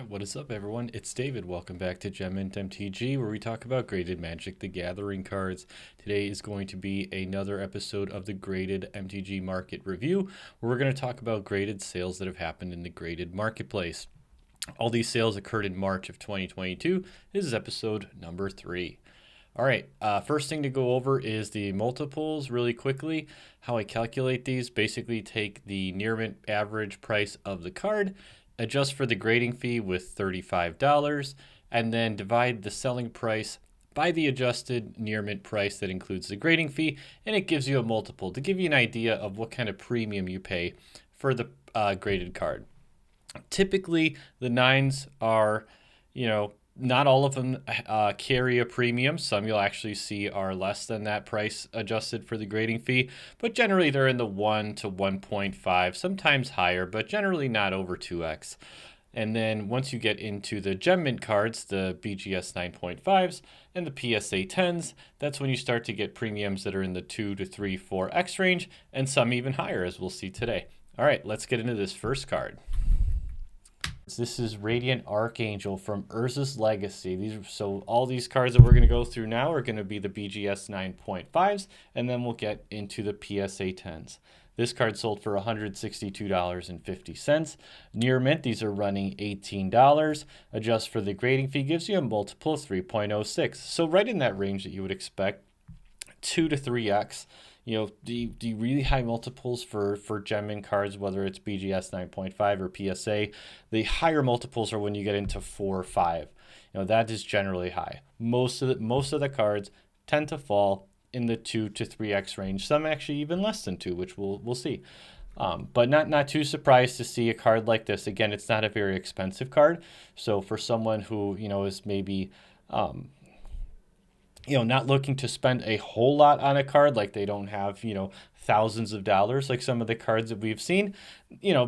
What is up, everyone? It's David. Welcome back to Gem Mint MTG, where we talk about graded Magic the Gathering cards. Today is going to be another episode of the graded MTG market review, where we're going to talk about graded sales that have happened in the graded marketplace. All these sales occurred in March of 2022. This is episode number 3. All right, first thing to go over is the multiples really quickly. How I calculate these, basically take the near mint average price of the card, adjust for the grading fee with $35, and then divide the selling price by the adjusted near mint price that includes the grading fee, and it gives you a multiple to give you an idea of what kind of premium you pay for the graded card. Typically, the 9s are, not all of them carry a premium. Some you'll actually see are less than that price adjusted for the grading fee, but generally they're in the 1 to 1.5, sometimes higher, but generally not over 2x. And then once you get into the Gem Mint cards, the BGS 9.5s and the PSA 10s, that's when you start to get premiums that are in the 2 to 3, 4x range, and some even higher, as we'll see today. All right, let's get into this first card. This is Radiant Archangel from Urza's Legacy. So all these cards that we're going to go through now are going to be the BGS 9.5s, and then we'll get into the PSA 10s. This card sold for $162.50. Near mint, these are running $18. Adjust for the grading fee gives you a multiple of 3.06. So right in that range that you would expect, 2 to 3x. The really high multiples for Gem Mint cards, whether it's BGS 9.5 or PSA, the higher multiples are when you get into 4 or 5. That is generally high. Most of the cards tend to fall in the 2 to 3x range. Some actually even less than 2, which we'll see. But not too surprised to see a card like this. Again, it's not a very expensive card. So for someone who is maybe not looking to spend a whole lot on a card, like they don't have, thousands of dollars like some of the cards that we've seen,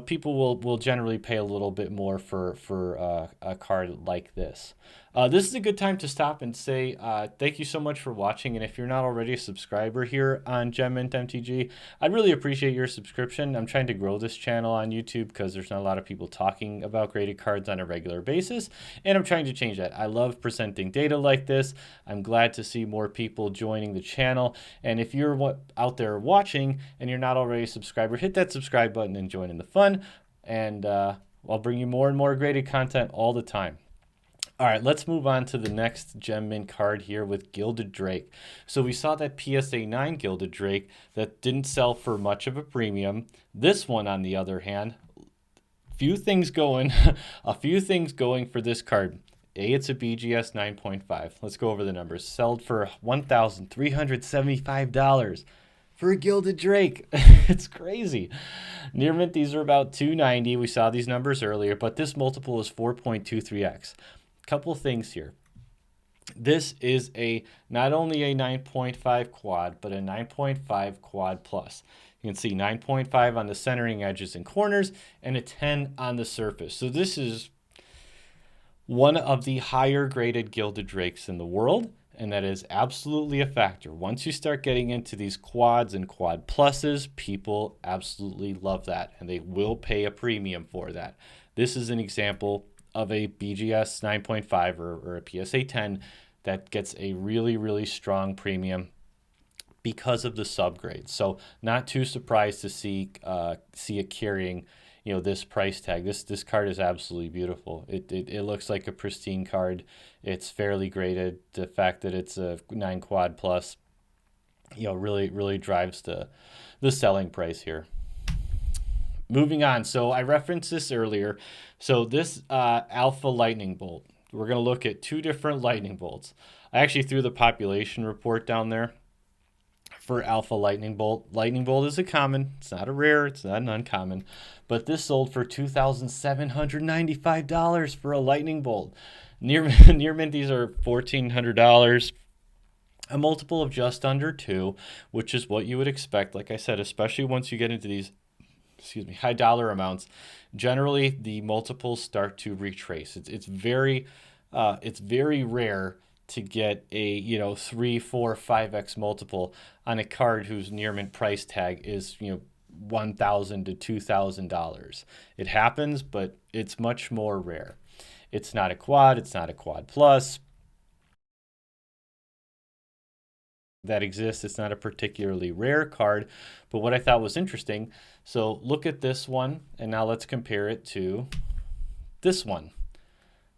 people will generally pay a little bit more for a card like this. This is a good time to stop and say thank you so much for watching. And if you're not already a subscriber here on Gem Mint MTG, I'd really appreciate your subscription. I'm trying to grow this channel on YouTube because there's not a lot of people talking about graded cards on a regular basis, and I'm trying to change that. I love presenting data like this. I'm glad to see more people joining the channel. And if you're out there watching and you're not already a subscriber, hit that subscribe button and join in the fun. And I'll bring you more and more graded content all the time. All right, let's move on to the next Gem Mint card here with Gilded Drake. So we saw that PSA 9 Gilded Drake that didn't sell for much of a premium. This one, on the other hand, a few things going for this card. It's a BGS 9.5. Let's go over the numbers. Sold for $1,375 for a Gilded Drake. It's crazy. Near mint, these are about $290. We saw these numbers earlier, but this multiple is 4.23x. Couple things here. This is not only a 9.5 quad, but a 9.5 quad plus. You can see 9.5 on the centering edges and corners and a 10 on the surface. So this is one of the higher graded Gilded Drakes in the world, and that is absolutely a factor. Once you start getting into these quads and quad pluses, people absolutely love that, and they will pay a premium for that. This is an example of a BGS 9.5 or a PSA 10 that gets a really, really strong premium because of the subgrade. So not too surprised to see it carrying this price tag. This card is absolutely beautiful. It looks like a pristine card. It's fairly graded. The fact that it's a 9 quad plus, really drives the selling price here. Moving on, so I referenced this earlier. So this Alpha Lightning Bolt, we're going to look at 2 different Lightning Bolts. I actually threw the population report down there for Alpha Lightning Bolt. Lightning Bolt is a common. It's not a rare. It's not an uncommon. But this sold for $2,795 for a Lightning Bolt. Near mint, these are $1,400. A multiple of just under 2, which is what you would expect. Like I said, especially once you get into these high dollar amounts, generally the multiples start to retrace. It's very rare to get a 3, 4, 5x multiple on a card whose near mint price tag is $1,000 to $2,000. It happens, but it's much more rare. It's not a quad. It's not a quad plus that exists. It's not a particularly rare card, but what I thought was interesting, so look at this one, and now let's compare it to this one.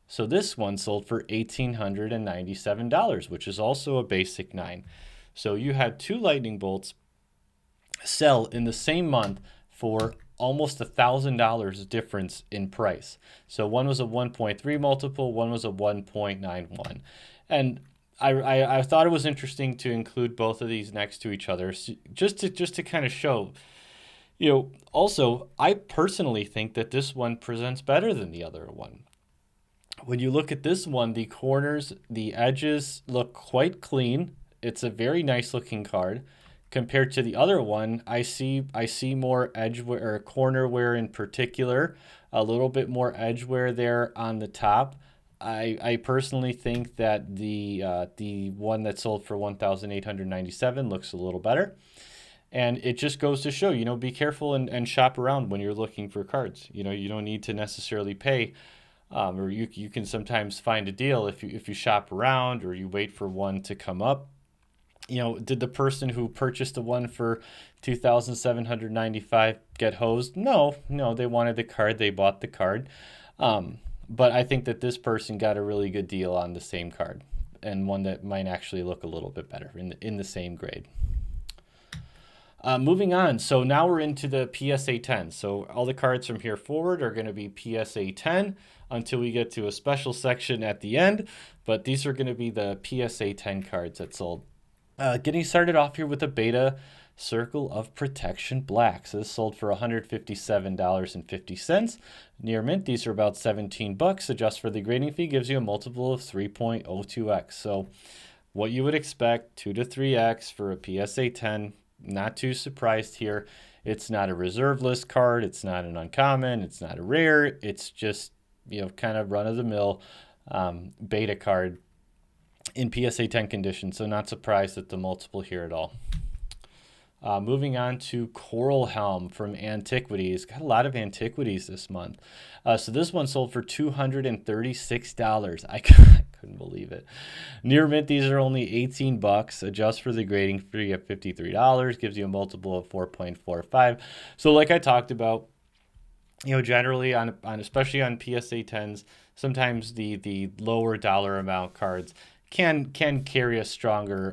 So this one sold for $1,897, which is also a basic 9. So you had 2 lightning bolts sell in the same month for almost $1,000 difference in price. So one was a 1.3 multiple, one was a 1.91. And I thought it was interesting to include both of these next to each other, just to kind of show, also, I personally think that this one presents better than the other one. When you look at this one, the corners, the edges look quite clean. It's a very nice looking card. Compared to the other one, I see more edge wear, or corner wear in particular, a little bit more edge wear there on the top. I personally think that the one that sold for $1,897 looks a little better. And it just goes to show, be careful and shop around when you're looking for cards. You don't need to necessarily pay, or you can sometimes find a deal if you shop around or you wait for one to come up. Did the person who purchased the one for $2,795 get hosed? No, they wanted the card, they bought the card. But I think that this person got a really good deal on the same card, and one that might actually look a little bit better in the same grade. Moving on, so now we're into the PSA 10. So all the cards from here forward are going to be PSA 10 until we get to a special section at the end. But these are going to be the PSA 10 cards that sold. Getting started off here with a beta Circle of Protection Black. So this sold for $157.50. Near mint, these are about $17. Adjust for the grading fee, gives you a multiple of 3.02x. So what you would expect, 2 to 3x for a PSA 10. Not too surprised here. It's not a reserve list card. It's not an uncommon. It's not a rare. It's just, kind of run-of-the-mill beta card in PSA 10 condition, so not surprised at the multiple here at all. Moving on to Coral Helm from Antiquities. Got a lot of Antiquities this month. So this one sold for $236. I couldn't believe it. Near mint, these are only $18. Adjust for the grading fee at $53. Gives you a multiple of 4.45. So like I talked about, generally on especially on PSA 10s, sometimes the lower dollar amount cards can carry a stronger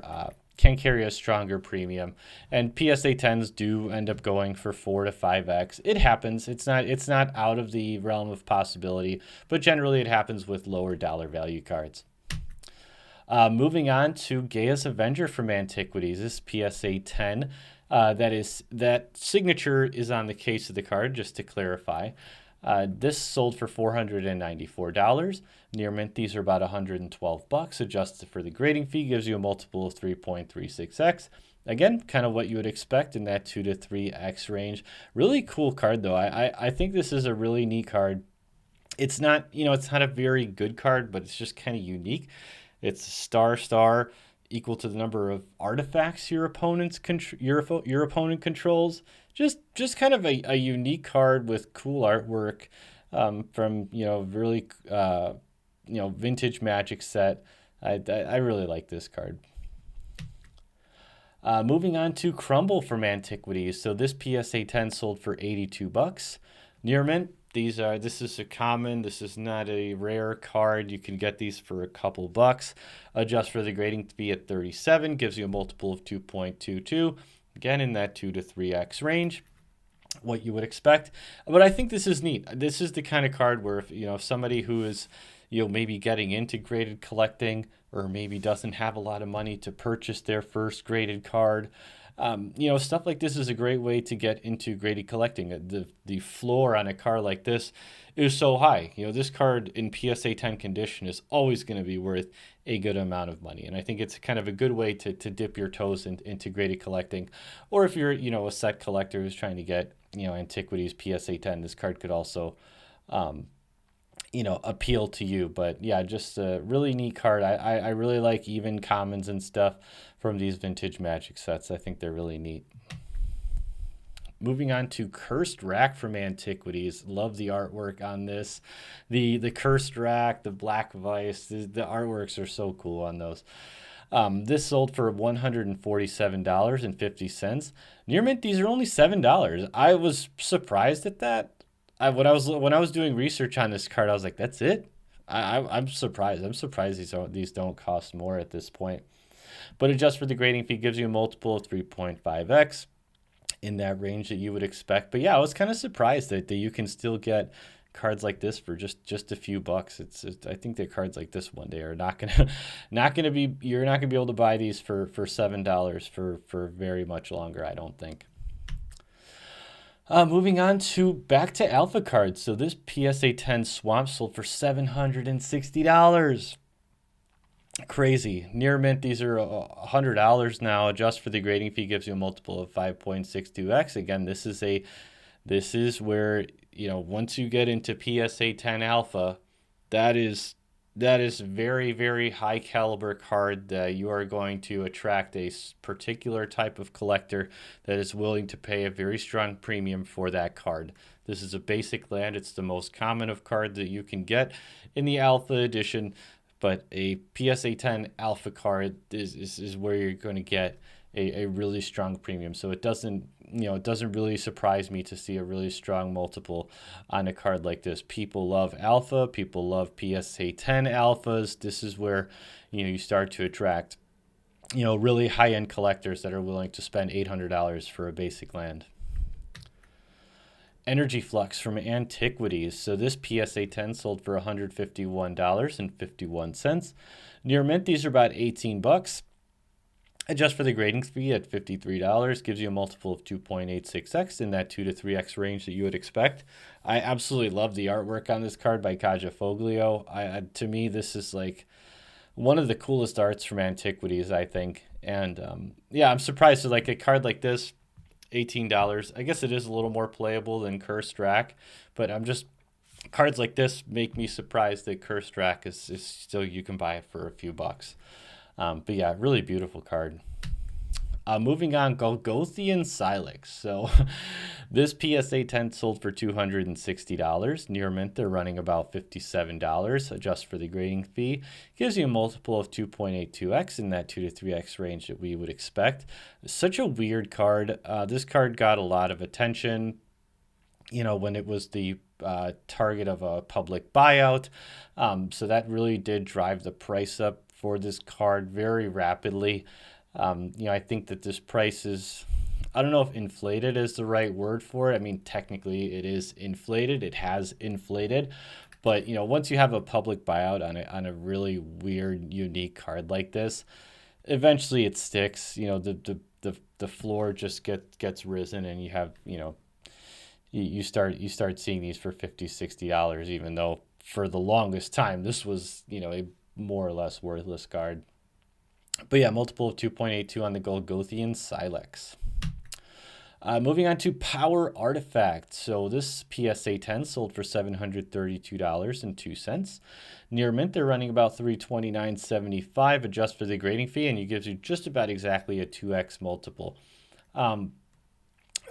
premium, and PSA 10s do end up going for 4 to 5x. It happens. It's not out of the realm of possibility, but generally it happens with lower dollar value cards. Moving on to Gaias Avenger from Antiquities. This PSA 10. That signature is on the case of the card, just to clarify. This sold for $494. Near mint, these are about $112. Adjusted for the grading fee, gives you a multiple of 3.36x. Again, kind of what you would expect in that 2 to 3x range. Really cool card, though. I think this is a really neat card. It's not, it's not a very good card, but it's just kind of unique. It's star equal to the number of artifacts your opponent controls. Just kind of a unique card with cool artwork from really vintage Magic set. I really like this card. Moving on to Crumble from Antiquities. So this PSA 10 sold for $82. Near mint, this is a common. This is not a rare card. You can get these for a couple bucks. Adjust for the grading fee at 37, gives you a multiple of 2.22. Again, in that 2 to 3x range, what you would expect. But I think this is neat. This is the kind of card where if somebody who is maybe getting into graded collecting, or maybe doesn't have a lot of money to purchase their first graded card, stuff like this is a great way to get into graded collecting. The floor on a card like this is so high. This card in PSA 10 condition is always going to be worth a good amount of money. And I think it's kind of a good way to dip your toes into graded collecting. Or if you're, a set collector who's trying to get, Antiquities PSA 10, this card could also, appeal to you. But yeah, just a really neat card. I really like even commons and stuff from these vintage Magic sets. I think they're really neat. Moving on to Cursed Rack from Antiquities. Love the artwork on this. The Cursed Rack, the Black Vice, the artworks are so cool on those. This sold for $147.50. Near mint, these are only $7. I was surprised at that. When I was doing research on this card, I was like, that's it? I'm surprised. I'm surprised these don't cost more at this point. But adjust for the grading fee, gives you a multiple of 3.5x in that range that you would expect. But yeah, I was kind of surprised that you can still get cards like this for just a few bucks. I think that cards like this one day are not gonna be, you're not gonna be able to buy these for $7 for very much longer, I don't think. Moving on to back to alpha cards. So this PSA 10 Swamp sold for $760. Crazy. Near mint, these are $100 now. Adjust for the grading fee, gives you a multiple of 5.62x. Again, this is where, you know, once you get into PSA 10 alpha, that is very, very high caliber card that you are going to attract a particular type of collector that is willing to pay a very strong premium for that card. This is a basic land. It's the most common of cards that you can get in the alpha edition, but a PSA 10 alpha card is where you're going to get a really strong premium. So it doesn't really surprise me to see a really strong multiple on a card like this. People love alpha. People love PSA 10 alphas. This is where, you know, you start to attract, you know, really high-end collectors that are willing to spend $800 for a basic land. Energy Flux from Antiquities. So this PSA 10 sold for $151.51. Near mint, these are about 18 bucks. Adjust for the grading fee at $53, gives you a multiple of 2.86x in that 2 to 3x range that you would expect. I absolutely love the artwork on this card by Kaja Foglio. To me, this is like one of the coolest arts from Antiquities, I think. And yeah, I'm surprised. So like a card like this, $18. I guess it is a little more playable than Cursed Rack, but cards like this make me surprised that Cursed Rack is still, you can buy it for a few bucks. But yeah, really beautiful card. Moving on, Glgothian Cylex. So this PSA 10 sold for $260. Near mint, they're running about $57. Adjust for the grading fee. Gives you a multiple of 2.82x in that 2 to 3x range that we would expect. Such a weird card. This card got a lot of attention, you know, when it was the target of a public buyout. So that really did drive the price up for this card very rapidly. You know, I think that this price is, I don't know if inflated is the right word for it. I mean, technically it is inflated. It has inflated. But, you know, once you have a public buyout on a really weird, unique card like this, eventually it sticks. You know, the floor just gets risen, and you have, you know, you start seeing these for $50, $60, even though for the longest time this was, you know, a more or less worthless card. But yeah, multiple of 2.82 on the Glgothian Cylex. Moving on to Power Artifacts. So this PSA 10 sold for $732.02. Near mint, they're running about $329.75. Adjust for the grading fee, and it gives you just about exactly a 2x multiple.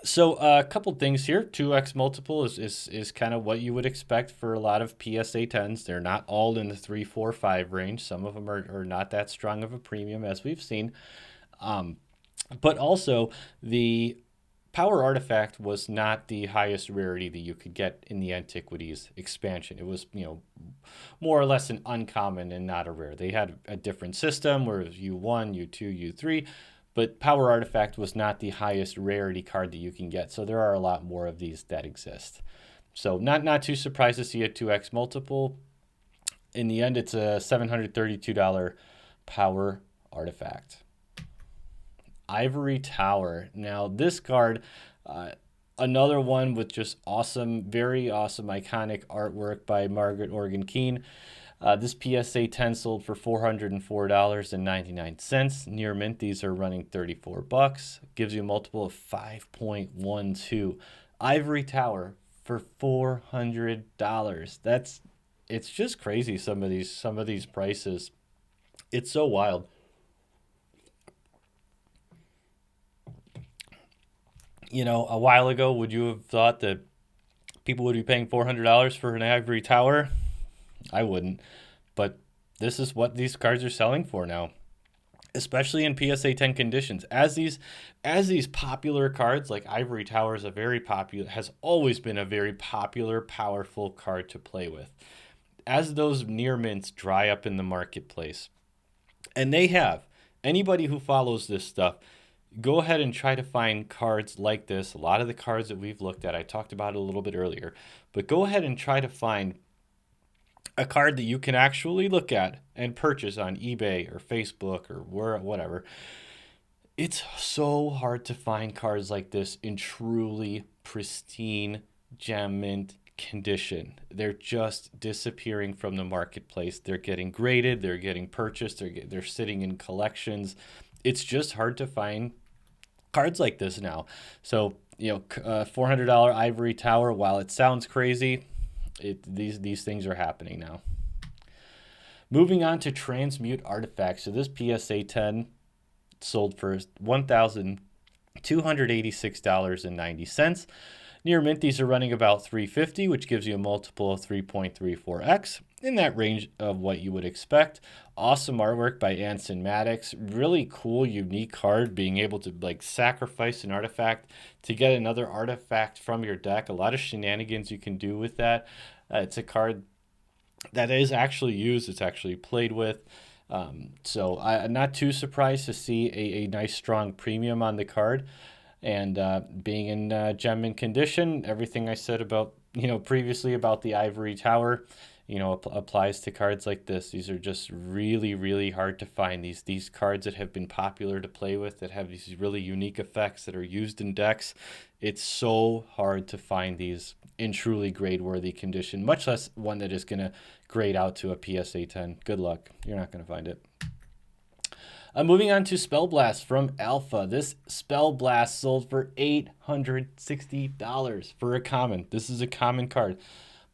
So a couple things here. 2x multiple is kind of what you would expect for a lot of PSA 10s. They're not all in the 3, 4, 5 range. Some of them are not that strong of a premium, as we've seen. But also, the Power Artifact was not the highest rarity that you could get in the Antiquities expansion. It was, you know, more or less an uncommon and not a rare. They had a different system where it was U1, U2, U3. But Power Artifact was not the highest rarity card that you can get. So there are a lot more of these that exist. So not too surprised to see a 2x multiple. In the end, it's a $732 Power Artifact. Ivory Tower. Now this card, another one with just awesome, very awesome, iconic artwork by Margaret Organ Keane. This PSA 10 sold for $404.99. Near mint, these are running 34 bucks. Gives you a multiple of 5.12. Ivory Tower for $400. It's just crazy, some of these prices. It's so wild. You know, a while ago, would you have thought that people would be paying $400 for an Ivory Tower? I wouldn't. But this is what these cards are selling for now, especially in PSA 10 conditions. As these popular cards, like Ivory Tower is has always been a very popular, powerful card to play with. As those near mints dry up in the marketplace, and they have, anybody who follows this stuff, go ahead and try to find cards like this. A lot of the cards that we've looked at, I talked about it a little bit earlier, but go ahead and try to find a card that you can actually look at and purchase on eBay or Facebook or whatever. It's so hard to find cards like this in truly pristine gem mint condition. They're just disappearing from the marketplace. They're getting graded, they're getting purchased, they're sitting in collections. It's just hard to find cards like this now. So, $400 Ivory Tower, while it sounds crazy, these things are happening now. Moving on to Transmute Artifacts. So this PSA 10 sold for $1,286.90. Near mint, these are running about $350, which gives you a multiple of 3.34x, in that range of what you would expect. Awesome artwork by Anson Maddox. Really cool, unique card, being able to sacrifice an artifact to get another artifact from your deck. A lot of shenanigans you can do with that. It's a card that is actually used. It's actually played with. So I'm not too surprised to see a nice strong premium on the card. And being in gem mint condition, everything I said about, previously about the Ivory Tower, applies to cards like this. These are just really, really hard to find. These cards that have been popular to play with, that have these really unique effects that are used in decks. It's so hard to find these in truly grade-worthy condition, much less one that is going to grade out to a PSA 10. Good luck. You're not going to find it. Moving on to Spell Blast from Alpha. This Spell Blast sold for $860 for a common. This is a common card.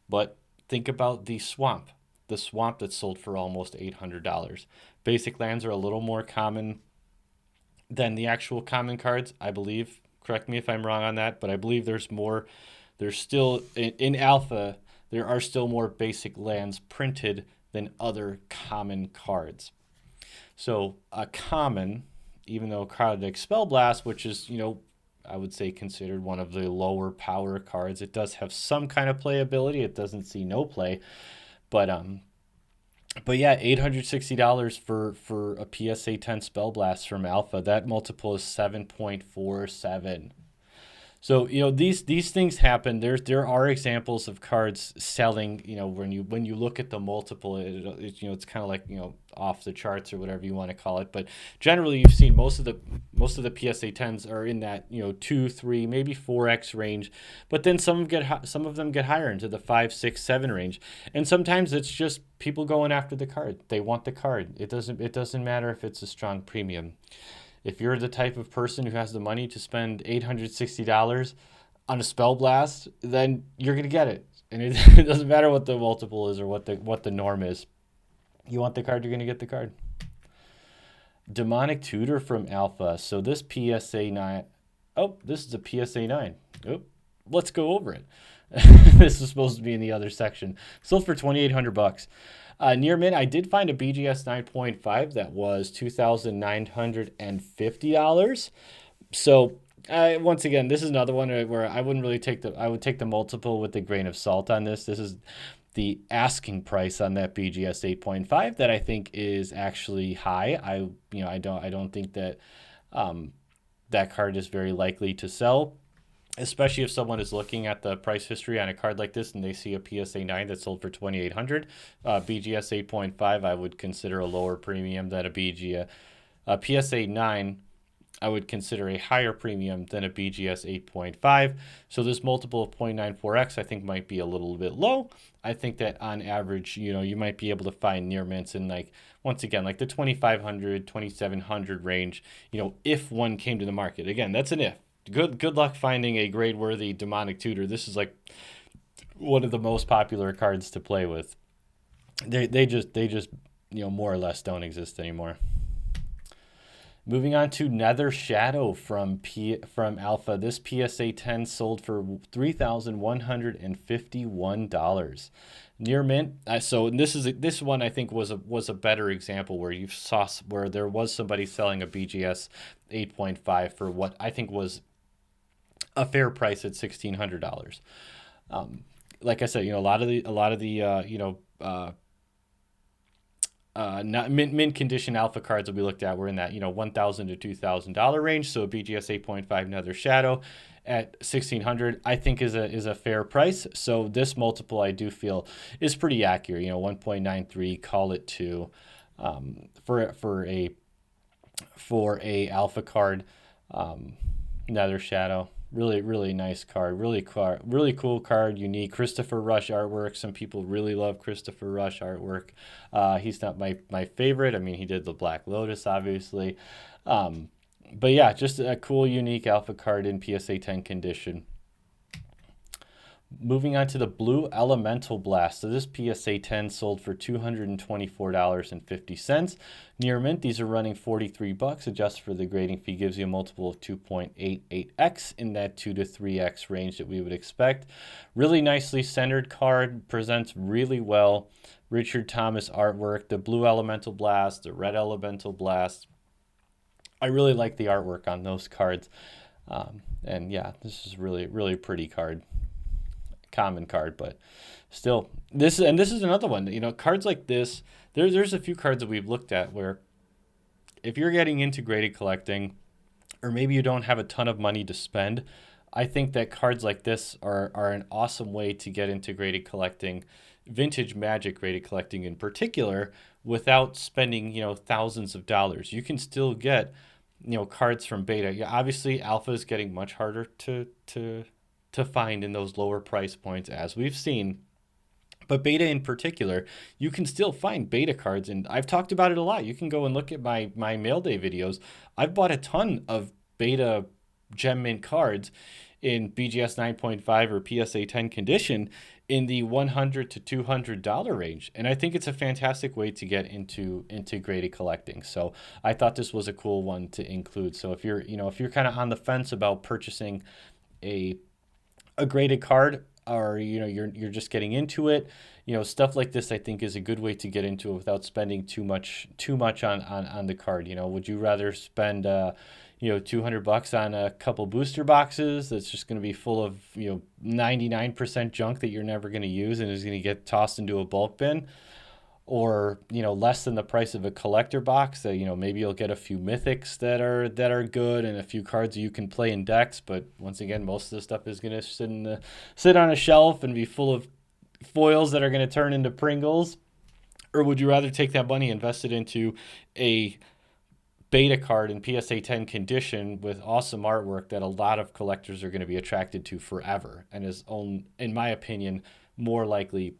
But think about the Swamp that sold for almost $800. Basic lands are a little more common than the actual common cards, I believe. Correct me if I'm wrong on that, but I believe there's still, in Alpha, there are still more basic lands printed than other common cards. So a common, even though a card like Spell Blast, which is, I would say considered one of the lower power cards, it does have some kind of playability. It doesn't see no play, but yeah, $860 for a PSA 10 Spell Blast from Alpha. That multiple is 7.47. So, these things happen. There are examples of cards selling, when you look at the multiple, it's kind of like, off the charts or whatever you want to call it. But generally, you've seen most of the PSA 10s are in that, 2, 3, maybe 4x range. But then some of them get higher into the 5, 6, 7 range. And sometimes it's just people going after the card. They want the card. It doesn't matter if it's a strong premium. If you're the type of person who has the money to spend $860 on a Spell Blast, then you're going to get it. And it doesn't matter what the multiple is or what the norm is. You want the card, you're going to get the card. Demonic Tutor from Alpha. So this PSA 9. Oh, this is a PSA 9. Oh, let's go over it. This is supposed to be in the other section. Sold for $2,800. Near mint, I did find a BGS 9.5 that was $2,950. So once again, this is another one where I wouldn't really I would take the multiple with a grain of salt on this. This is the asking price on that BGS 8.5 that I think is actually high. I don't think that that card is very likely to sell, especially if someone is looking at the price history on a card like this and they see a PSA 9 that sold for $2,800. BGS 8.5, I would consider a lower premium than a BGS. PSA 9, I would consider a higher premium than a BGS 8.5. So this multiple of 0.94x, I think, might be a little bit low. I think that on average, you might be able to find near mints in, once again, the 2,500, 2,700 range, if one came to the market. Again, that's an if. Good luck finding a grade-worthy Demonic Tutor. This is one of the most popular cards to play with. They just more or less don't exist anymore. Moving on to Nether Shadow from Alpha. This PSA 10 sold for $3,151 near mint. So this one I think was a better example where you saw where there was somebody selling a BGS 8.5 for what I think was a fair price at $1,600. Like I said, a lot of the not mint condition alpha cards that we looked at were in that $1,000 to $2,000 range. So a BGS 8.5 Nether Shadow at $1,600 I think is a fair price. So this multiple I do feel is pretty accurate. 1.93, call it 2, for a alpha card. Nether Shadow. Really, really nice card. Really cool card. Unique. Christopher Rush artwork. Some people really love Christopher Rush artwork. He's not my favorite. I mean, he did the Black Lotus, obviously. But yeah, just a cool, unique alpha card in PSA 10 condition. Moving on to the Blue Elemental Blast. So this PSA 10 sold for $224.50. Near mint, these are running $43. Adjust for the grading fee gives you a multiple of 2.88x in that 2 to 3x range that we would expect. Really nicely centered card, presents really well. Richard Thomas artwork, the Blue Elemental Blast, the Red Elemental Blast. I really like the artwork on those cards. And yeah, this is really, really pretty card. Common card, but still, this is another one. Cards like this, there's a few cards that we've looked at where if you're getting into graded collecting, or maybe you don't have a ton of money to spend, I think that cards like this are an awesome way to get into graded collecting, vintage Magic graded collecting in particular, without spending thousands of dollars. You can still get cards from beta. Yeah, obviously alpha is getting much harder to find in those lower price points, as we've seen. But beta in particular, you can still find beta cards, and I've talked about it a lot. You can go and look at my mail day videos. I've bought a ton of beta gem mint cards in BGS 9.5 or PSA 10 condition in the $100 to $200 range, and I think it's a fantastic way to get into graded collecting. So I thought this was a cool one to include. So if you're kind of on the fence about purchasing a graded card, or you're just getting into it, stuff like this I think is a good way to get into it without spending too much on the card. Would you rather spend $200 on a couple booster boxes that's just going to be full of 99% junk that you're never going to use and is going to get tossed into a bulk bin, or less than the price of a collector box that maybe you'll get a few mythics that are good and a few cards you can play in decks, but once again most of the stuff is going to sit on a shelf and be full of foils that are going to turn into Pringles? Or would you rather take that money, invest it into a beta card in PSA 10 condition with awesome artwork that a lot of collectors are going to be attracted to forever, and is, in my opinion, more likely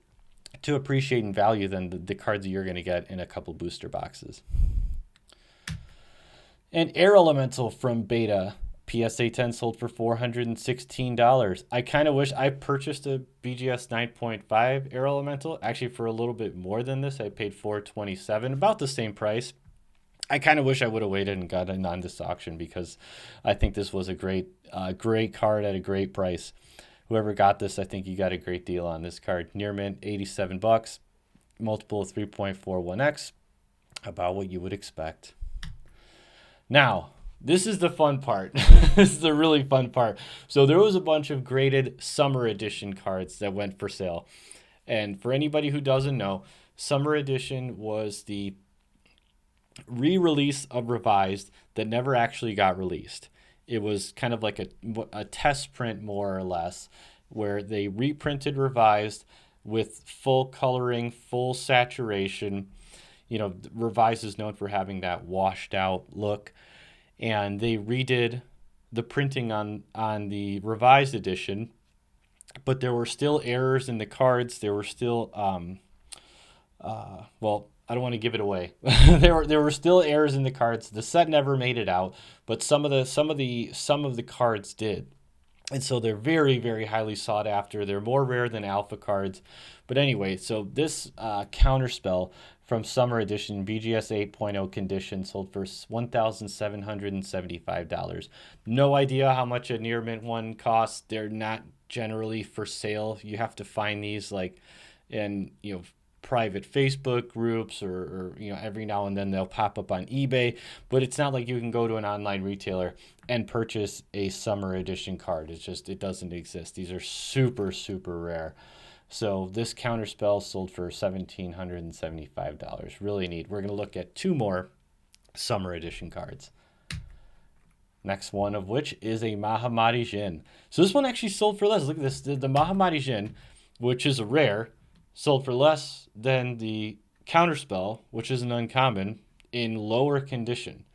to appreciate in value than the cards that you're going to get in a couple booster boxes? And Air Elemental from beta, PSA 10 sold for $416. I kind of wish I purchased a BGS 9.5 Air Elemental, actually for a little bit more than this. I paid $427, about the same price. I kind of wish I would have waited and got in on this auction, because I think this was a great card at a great price. Whoever got this, I think you got a great deal on this card. Near mint, $87, multiple of 3.41x, about what you would expect. Now, this is the fun part. This is the really fun part. So there was a bunch of graded Summer Edition cards that went for sale. And for anybody who doesn't know, Summer Edition was the re-release of Revised that never actually got released. It was kind of like a test print, more or less, where they reprinted Revised with full coloring, full saturation. Revised is known for having that washed out look. And they redid the printing on the Revised edition, but there were still errors in the cards. There were still, I don't want to give it away. there were still errors in the cards. The set never made it out, but some of the cards did. And so they're very, very highly sought after. They're more rare than alpha cards. But anyway, so this Counterspell from Summer Edition, BGS 8.0 condition, sold for $1,775. No idea how much a near mint one costs. They're not generally for sale. You have to find these like in, private Facebook groups, or every now and then they'll pop up on eBay, but it's not like you can go to an online retailer and purchase a summer edition card. It doesn't exist. These are super, super rare. So this Counterspell sold for $1,775. Really neat. We're going to look at two more summer edition cards. Next one of which is a Mahamajin. So this one actually sold for less. Look at this. The Mahamajin, which is a rare, sold for less than the Counterspell, which is an uncommon, in lower condition.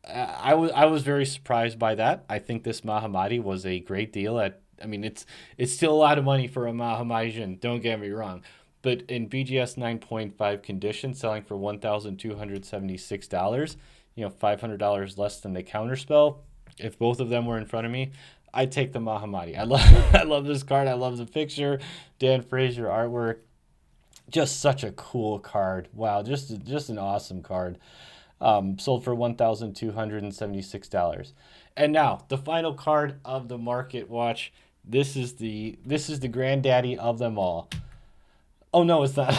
I was very surprised by that. I think this Mahamajin was a great deal it's still a lot of money for a Mahamajin, don't get me wrong. But in BGS 9.5 condition, selling for $1,276, $500 less than the Counterspell. If both of them were in front of me, I'd take the Mahamajin. I love this card. I love the picture. Dan Fraser artwork. Just such a cool card. Wow, just an awesome card. Sold for $1,276. And now the final card of the market watch. This is the granddaddy of them all. Oh no, it's not.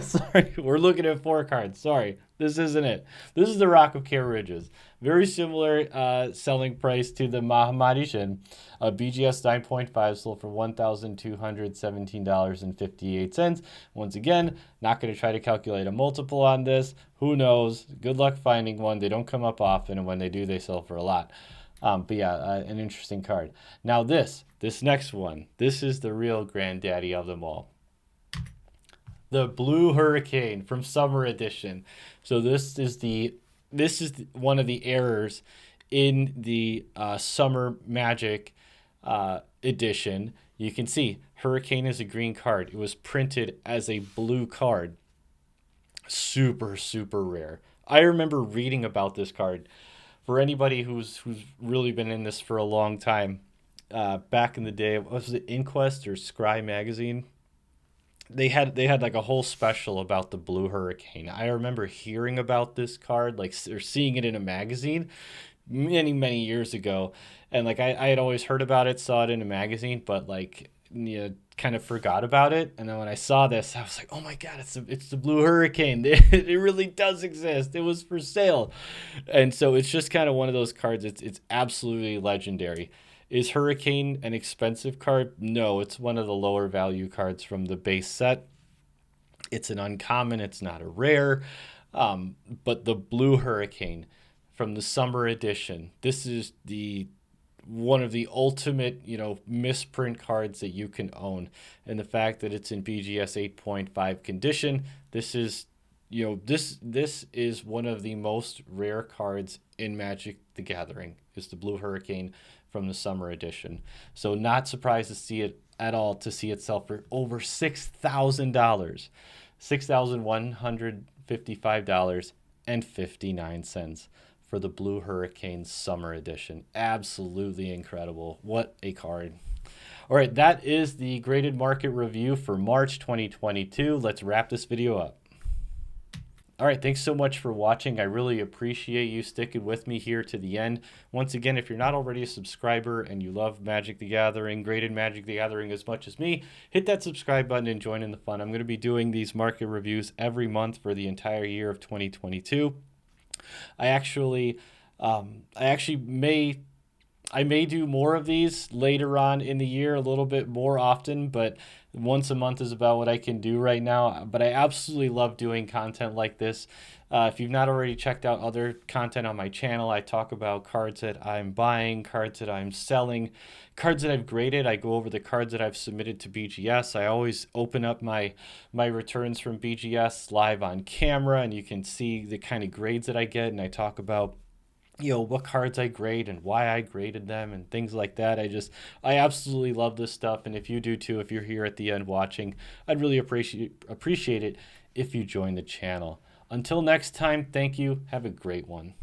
Sorry, we're looking at 4 cards. Sorry, this isn't it. This is the Rock of Care Ridges. Very similar selling price to the Mahamajin. BGS 9.5 sold for $1,217.58. Once again, not going to try to calculate a multiple on this. Who knows? Good luck finding one. They don't come up often, and when they do, they sell for a lot. But yeah, an interesting card. Now this next one, this is the real granddaddy of them all. The Blue Hurricane from Summer Edition. So this is one of the errors in the Summer Magic edition. You can see Hurricane is a green card. It was printed as a blue card. Super, super rare. I remember reading about this card. For anybody who's really been in this for a long time, back in the day, was it Inquest or Scry magazine? They had like a whole special about the Blue Hurricane. I remember hearing about this card, or seeing it in a magazine many, many years ago. And like I had always heard about it, saw it in a magazine, but kind of forgot about it. And then when I saw this, I was like, oh my God, it's the Blue Hurricane. It really does exist. It was for sale. And so it's just kind of one of those cards. It's absolutely legendary. Is Hurricane an expensive card? No, it's one of the lower value cards from the base set. It's an uncommon. It's not a rare. But the Blue Hurricane from the Summer Edition, this is one of the ultimate, misprint cards that you can own. And the fact that it's in BGS 8.5 condition, this is one of the most rare cards in Magic the Gathering, is the Blue Hurricane from the Summer Edition. So not surprised to see it at all, to see it sell for over $6,000. $6,155.59 for the Blue Hurricane Summer Edition. Absolutely incredible. What a card. All right, that is the graded market review for March 2022. Let's wrap this video up. All right, thanks so much for watching. I really appreciate you sticking with me here to the end. Once again, if you're not already a subscriber and you love Magic the Gathering, graded Magic the Gathering as much as me, hit that subscribe button and join in the fun. I'm going to be doing these market reviews every month for the entire year of 2022. I actually may do more of these later on in the year, a little bit more often, but once a month is about what I can do right now. But I absolutely love doing content like this. If you've not already checked out other content on my channel, I talk about cards that I'm buying, cards that I'm selling, cards that I've graded. I go over the cards that I've submitted to BGS. I always open up my returns from BGS live on camera, and you can see the kind of grades that I get, and I talk about what cards I grade and why I graded them and things like that. I absolutely love this stuff. And if you do too, if you're here at the end watching, I'd really appreciate it if you join the channel. Until next time, thank you. Have a great one.